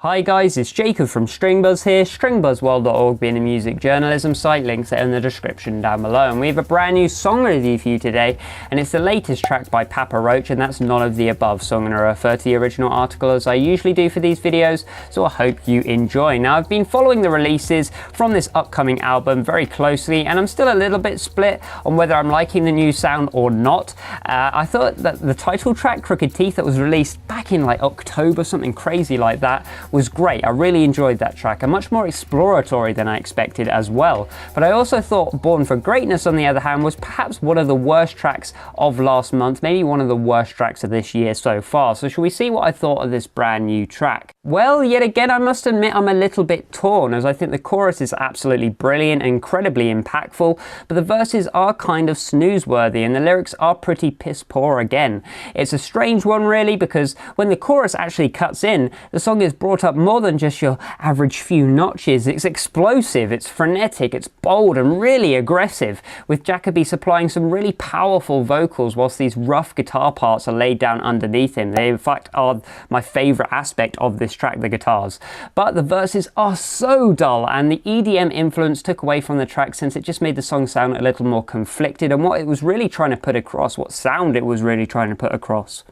Hi guys, it's Jacob from StringBuzz here, stringbuzzworld.org being a music journalism site, links are in the description down below. And we have a brand new song review for you today, and it's the latest track by Roach, and that's none of the above. So I'm going to refer to the original article as I usually do for these videos, so I hope you enjoy. Now, I've been following the releases from this upcoming album very closely, and I'm still a little bit split on whether I'm liking the new sound or not. I thought that the title track, Crooked Teeth, that was released back in like October, something crazy like that, was great. I really enjoyed that track, and much more exploratory than I expected as well. But I also thought Born for Greatness, on the other hand, was perhaps one of the worst tracks of last month, maybe one of the worst tracks of this year so far. So shall we see what I thought of this brand new track? Well, yet again, I must admit I'm a little bit torn, as I think the chorus is absolutely brilliant, incredibly impactful, but the verses are kind of snooze-worthy and the lyrics are pretty piss poor again. It's a strange one really, because when the chorus actually cuts in, the song is brought up more than just your average few notches. It's explosive, it's frenetic, it's bold and really aggressive, with Jacoby supplying some really powerful vocals whilst these rough guitar parts are laid down underneath him. They in fact are my favourite aspect of this track, the guitars. But the verses are so dull, and the EDM influence took away from the track, since it just made the song sound a little more conflicted and what it was really trying to put across, what sound it was really trying to put across.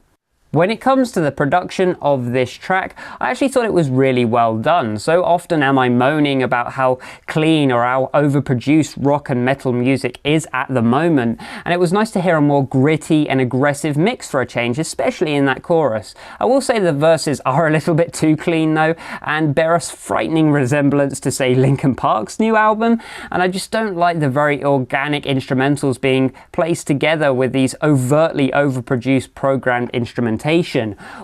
When it comes to the production of this track, I actually thought it was really well done. So often am I moaning about how clean or how overproduced rock and metal music is at the moment, and it was nice to hear a more gritty and aggressive mix for a change, especially in that chorus. I will say the verses are a little bit too clean though, and bear a frightening resemblance to, say, Linkin Park's new album, and I just don't like the very organic instrumentals being placed together with these overtly overproduced programmed instrumentals.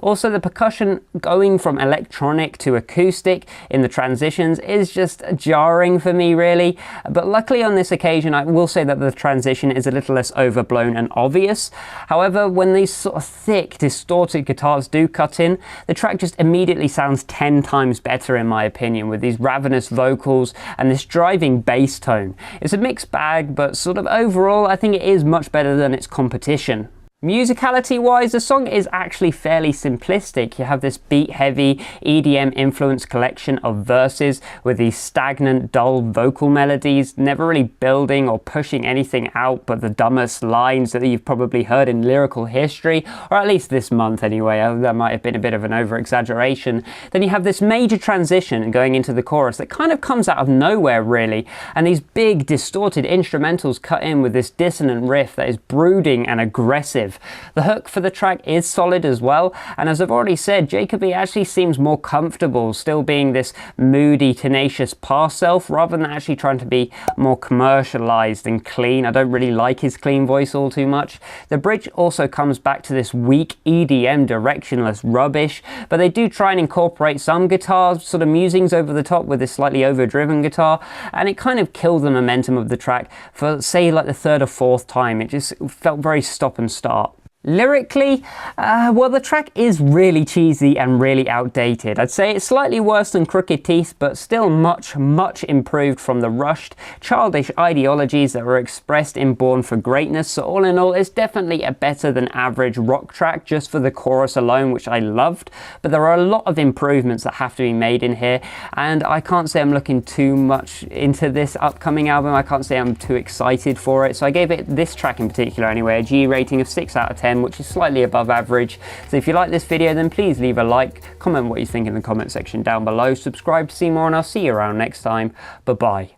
Also, the percussion going from electronic to acoustic in the transitions is just jarring for me really, but luckily on this occasion I will say that the transition is a little less overblown and obvious. However, when these sort of thick distorted guitars do cut in, the track just immediately sounds 10 times better in my opinion, with these ravenous vocals and this driving bass tone. It's a mixed bag, but sort of overall I think it is much better than its competition. Musicality wise, the song is actually fairly simplistic. You have this beat heavy EDM influenced collection of verses with these stagnant dull vocal melodies, never really building or pushing anything out but the dumbest lines that you've probably heard in lyrical history, or at least this month anyway. That might have been a bit of an over exaggeration. Then you have this major transition going into the chorus that kind of comes out of nowhere really, and these big distorted instrumentals cut in with this dissonant riff that is brooding and aggressive. The hook for the track is solid as well, and as I've already said, Jacoby actually seems more comfortable still being this moody, tenacious past self, rather than actually trying to be more commercialized and clean. I don't really like his clean voice all too much. The bridge also comes back to this weak EDM directionless rubbish, but they do try and incorporate some guitar sort of musings over the top with this slightly overdriven guitar, and it kind of killed the momentum of the track for, say, like the third or fourth time. It just felt very stop and start. Lyrically, well, the track is really cheesy and really outdated. I'd say it's slightly worse than Crooked Teeth, but still much improved from the rushed, childish ideologies that were expressed in Born for Greatness. So all in all, it's definitely a better than average rock track just for the chorus alone, which I loved. But there are a lot of improvements that have to be made in here, and I can't say I'm looking too much into this upcoming album. I can't say I'm too excited for it. So I gave it, this track in particular anyway, a G rating of 6 out of 10. Which is slightly above average. So if you like this video, then please leave a like, comment what you think in the comment section down below, subscribe to see more, and I'll see you around next time. Bye bye.